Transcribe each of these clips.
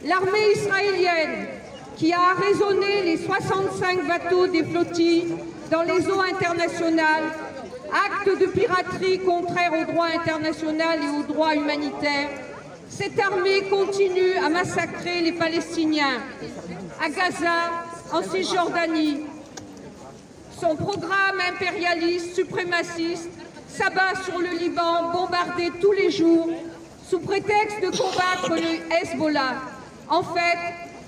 L'armée israélienne, qui a arraisonné les 65 bateaux des flottilles dans les eaux internationales, acte de piraterie contraire au droit international et au droit humanitaire, cette armée continue à massacrer les Palestiniens à Gaza, en Cisjordanie. Son programme impérialiste, suprémaciste, s'abat sur le Liban, bombardé tous les jours, sous prétexte de combattre le Hezbollah. En fait,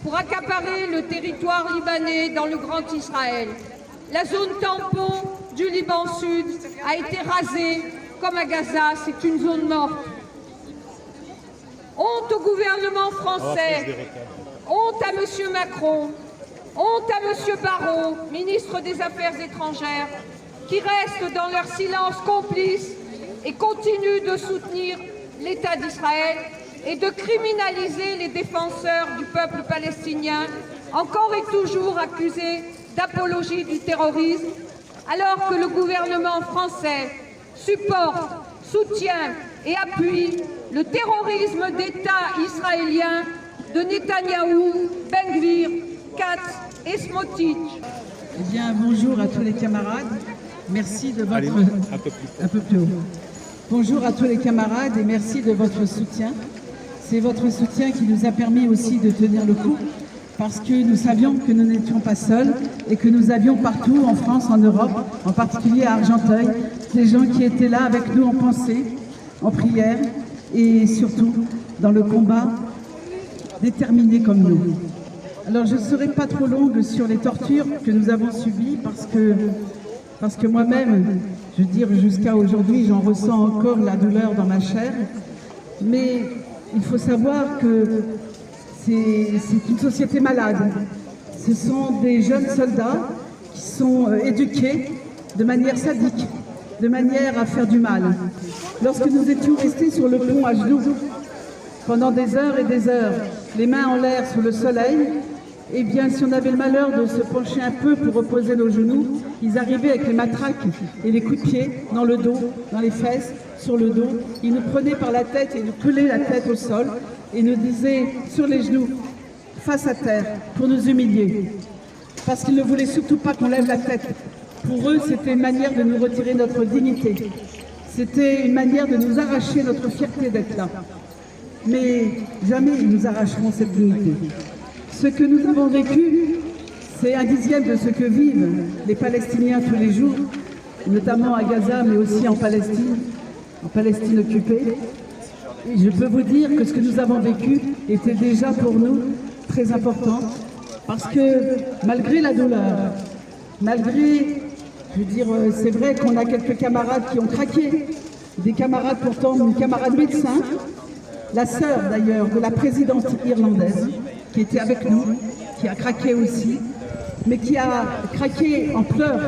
pour accaparer le territoire libanais dans le Grand Israël. La zone tampon du Liban Sud a été rasée, comme à Gaza, c'est une zone morte. Honte au gouvernement français, honte à M. Macron, honte à M. Barrot, ministre des Affaires étrangères, qui restent dans leur silence complice et continuent de soutenir l'État d'Israël et de criminaliser les défenseurs du peuple palestinien, encore et toujours accusés d'apologie du terrorisme, alors que le gouvernement français supporte, soutient et appuie le terrorisme d'État israélien de Netanyahou, Ben Gvir, Katz et Smotrich. Eh bien, bonjour à tous les camarades. Merci de votre... un peu plus haut. Bonjour à tous les camarades et merci de votre soutien. C'est votre soutien qui nous a permis aussi de tenir le coup, parce que nous savions que nous n'étions pas seuls et que nous avions partout en France, en Europe, en particulier à Argenteuil, des gens qui étaient là avec nous en pensée, en prière et surtout dans le combat, déterminés comme nous. Alors je ne serai pas trop longue sur les tortures que nous avons subies parce que moi-même, je veux dire jusqu'à aujourd'hui, j'en ressens encore la douleur dans ma chair, mais il faut savoir que c'est une société malade. Ce sont des jeunes soldats qui sont éduqués de manière sadique, de manière à faire du mal. Lorsque nous étions restés sur le pont à genoux, pendant des heures et des heures, les mains en l'air sous le soleil, eh bien, si on avait le malheur de se pencher un peu pour reposer nos genoux, ils arrivaient avec les matraques et les coups de pied dans le dos, dans les fesses, sur le dos. Ils nous prenaient par la tête et nous collaient la tête au sol et nous disaient sur les genoux, face à terre, pour nous humilier. Parce qu'ils ne voulaient surtout pas qu'on lève la tête. Pour eux, c'était une manière de nous retirer notre dignité. C'était une manière de nous arracher notre fierté d'être là. Mais jamais ils nous arracheront cette dignité. Ce que nous avons vécu, c'est un dixième de ce que vivent les Palestiniens tous les jours, notamment à Gaza, mais aussi en Palestine occupée. Et je peux vous dire que ce que nous avons vécu était déjà pour nous très important, parce que malgré la douleur, malgré, je veux dire, c'est vrai qu'on a quelques camarades qui ont craqué, des camarades pourtant, une camarade médecin, la sœur d'ailleurs de la présidente irlandaise, qui était avec nous, qui a craqué aussi, mais qui a craqué en pleurs.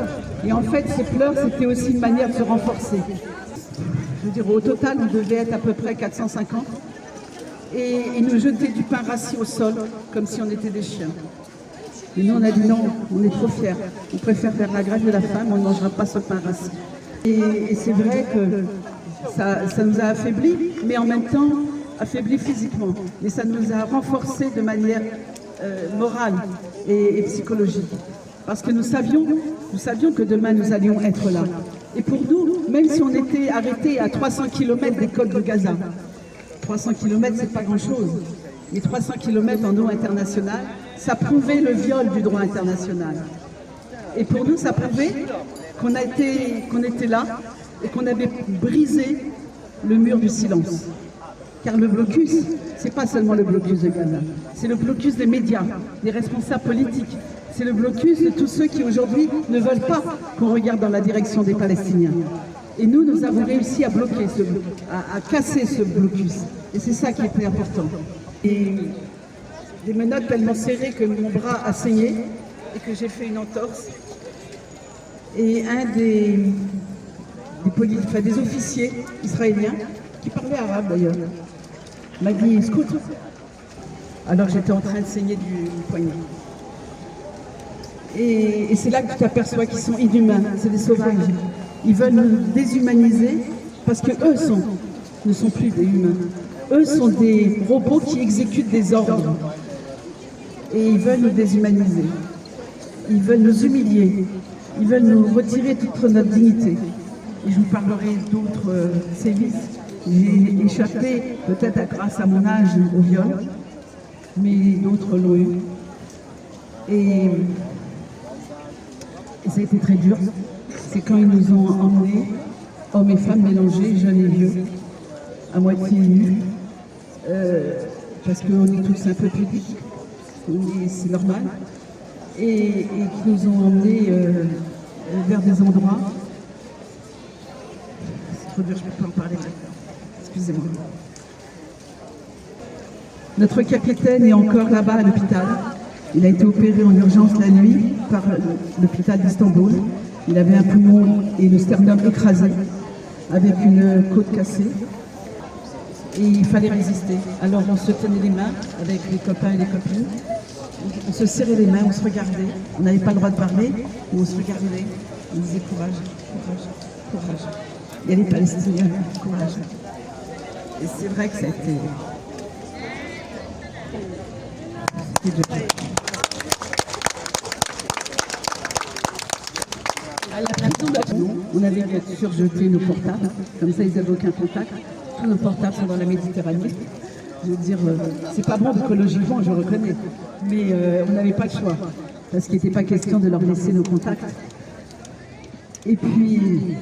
Et en fait, ces pleurs, c'était aussi une manière de se renforcer. Je veux dire, au total, on devait être à peu près 450. Et ils nous jetaient du pain rassis au sol, comme si on était des chiens. Et nous, on a dit non, on est trop fiers. On préfère faire la grève de la faim, mais on ne mangera pas ce pain rassis. Et c'est vrai que ça nous a affaiblis, mais en même temps, affaiblis physiquement. Mais ça nous a renforcés de manière morale et psychologique. Parce que nous savions que demain nous allions être là. Et pour nous, même si on était arrêtés à 300 km des côtes de Gaza, 300 km c'est pas grand-chose, mais 300 km en eau internationale, ça prouvait le viol du droit international. Et pour nous, ça prouvait qu'on était là et qu'on avait brisé le mur du silence. Car le blocus, c'est pas seulement le blocus de Gaza, c'est le blocus des médias, des responsables politiques, c'est le blocus de tous ceux qui aujourd'hui ne veulent pas qu'on regarde dans la direction des Palestiniens. Et nous avons réussi à bloquer, à casser ce blocus. Et c'est ça qui était important. Et des menottes tellement serrées que mon bras a saigné et que j'ai fait une entorse. Et un des officiers israéliens, qui parlait arabe d'ailleurs, m'a dit « Scout ». Alors j'étais en train de saigner du poignet. Et c'est là que tu t'aperçois qu'ils sont inhumains, c'est des sauvages. Ils veulent nous déshumaniser parce qu'eux ne sont plus des humains. Eux sont des robots qui exécutent des ordres. Et ils veulent nous déshumaniser. Ils veulent nous humilier. Ils veulent nous retirer toute notre dignité. Et je vous parlerai d'autres sévices. J'ai échappé, peut-être grâce à mon âge, au viol, mais d'autres l'ont eu. Et ça a été très dur. C'est quand ils nous ont emmenés, hommes et femmes mélangés, jeunes et vieux, à moitié nus, parce qu'on est tous un peu pudiques, c'est normal, et qui nous ont emmenés vers des endroits. C'est trop dur, je ne peux pas en parler maintenant. Excusez-moi. Notre capitaine est encore là-bas à l'hôpital. Il a été opéré en urgence la nuit par l'hôpital d'Istanbul. Il avait un poumon et le sternum écrasé, avec une côte cassée. Et il fallait résister. Alors on se tenait les mains avec les copains et les copines. On se serrait les mains, on se regardait. On n'avait pas le droit de parler, mais on se regardait. On disait courage, courage, courage. Il y a les Palestiniens, courage. Et c'est vrai que ça a été... À la prison, on avait bien sûr jeté nos portables, comme ça ils n'avaient aucun contact. Tous nos portables sont dans la Méditerranée. Je veux dire, c'est pas bon écologiquement, je reconnais, mais on n'avait pas le choix, parce qu'il n'était pas question de leur laisser nos contacts. Et puis,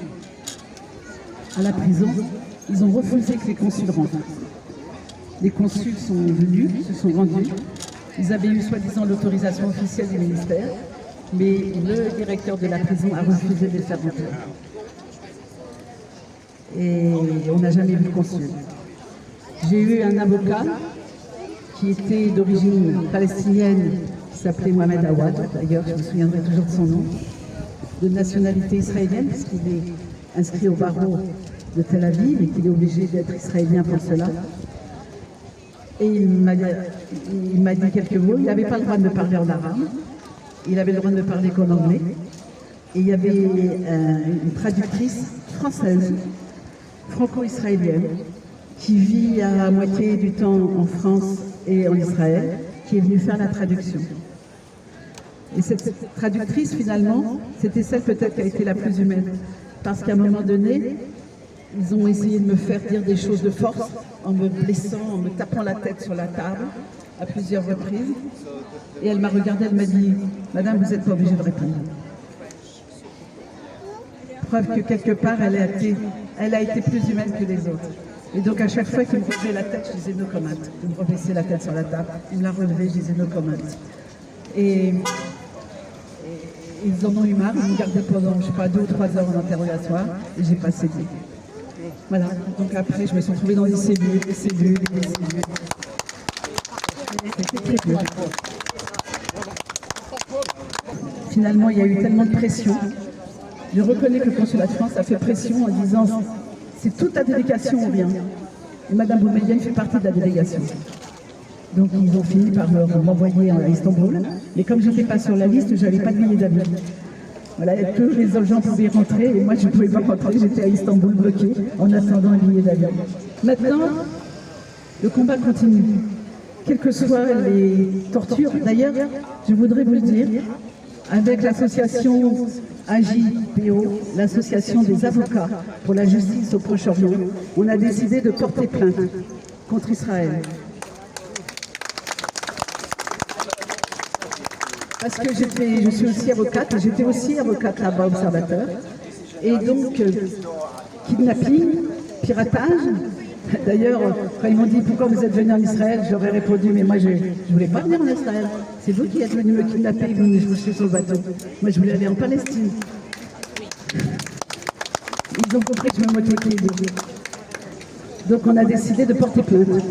à la prison, ils ont refusé que les consuls rentrent. Les consuls sont venus, se sont rendus. Ils avaient eu soi-disant l'autorisation officielle du ministère, mais le directeur de la prison a refusé de les faire rentrer. Et on n'a jamais vu le consul. J'ai eu un avocat qui était d'origine palestinienne, qui s'appelait Mohamed Awad, d'ailleurs je me souviendrai toujours de son nom, de nationalité israélienne, parce qu'il est inscrit au barreau de Tel Aviv et qu'il est obligé d'être israélien pour cela. Et il m'a dit quelques mots. Il n'avait pas le droit de me parler en arabe, il avait le droit de me parler qu'en anglais. Et il y avait une traductrice française, franco-israélienne, qui vit à moitié du temps en France et en Israël, qui est venue faire la traduction. Et cette traductrice, finalement, c'était celle peut-être qui a été la plus humaine. Parce qu'à un moment donné, ils ont essayé de me faire dire des choses de force, en me blessant, en me tapant la tête sur la table, à plusieurs reprises. Et elle m'a regardée, elle m'a dit « Madame, vous n'êtes pas obligée de répondre ». Preuve que quelque part, elle a été plus humaine que les autres. Et donc à chaque fois qu'il me relevait la tête, je disais « No comment ». Il me rebaissait la tête sur la table, il me la relevait, je disais « No comment ». Et ils en ont eu marre, ils m'ont gardé pendant, je sais pas, 2 ou 3 heures en interrogatoire, et j'ai pas cédé. Voilà, donc après, je me suis retrouvée dans des cellules, des cellules, des cellules. C'était très dur. Finalement, il y a eu tellement de pression. Je reconnais que le consulat de France a fait pression en disant « c'est toute la délégation ou rien ». Et Madame Boumedienne fait partie de la délégation. Donc ils ont fini par m'envoyer à Istanbul. Mais comme je n'étais pas sur la liste, je n'avais pas de billet d'avion. Voilà, tous les autres gens pouvaient rentrer et moi je ne pouvais pas rentrer, j'étais à Istanbul bloquée en attendant un billet d'avion. Maintenant, le combat continue. Quelles que soient les tortures, d'ailleurs, je voudrais vous le dire, avec l'association AJPO, l'association des avocats pour la justice au Proche-Orient, on a décidé de porter plainte contre Israël. Parce que je suis aussi avocate, j'étais aussi avocate là-bas, observateur. Et donc, kidnapping, piratage. D'ailleurs, quand ils m'ont dit pourquoi vous êtes venu en Israël, j'aurais répondu, mais moi je ne voulais pas venir en Israël. C'est vous qui êtes venu me kidnapper et vous me jouer sur le bateau. Moi je voulais aller en Palestine. Ils ont compris que je me moquais d'eux. Donc on a décidé de porter plainte.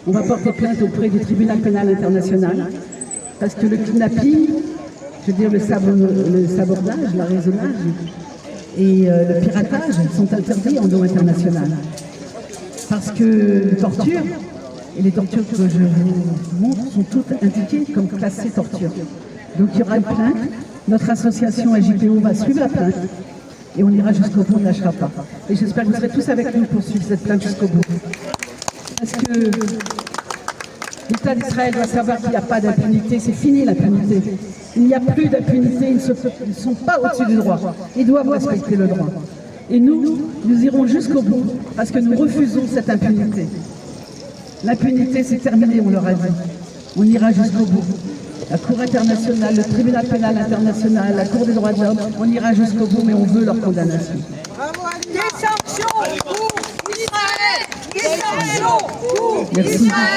On va porter plainte auprès du tribunal pénal international. Parce que le kidnapping, je veux dire le sabordage, l'arraisonnage et le piratage sont interdits en droit international. Parce que les tortures, et les tortures que je vous montre, sont toutes indiquées comme classées torture. Donc il y aura une plainte, notre association AJPO va suivre la plainte, et on ira jusqu'au bout, on ne lâchera pas. Et j'espère que vous serez tous avec nous pour suivre cette plainte jusqu'au bout. Parce que L'État d'Israël doit savoir qu'il n'y a pas d'impunité, c'est fini l'impunité. Il n'y a plus d'impunité, ils ne sont pas au-dessus du droit. Ils doivent respecter le droit. Et nous irons jusqu'au bout parce que nous refusons cette impunité. L'impunité, c'est terminé, on leur a dit. On ira jusqu'au bout. La Cour internationale, le tribunal pénal international, la Cour des droits de l'homme, on ira jusqu'au bout, mais on veut leur condamnation. Des sanctions pour Israël! Des sanctions pour Israël!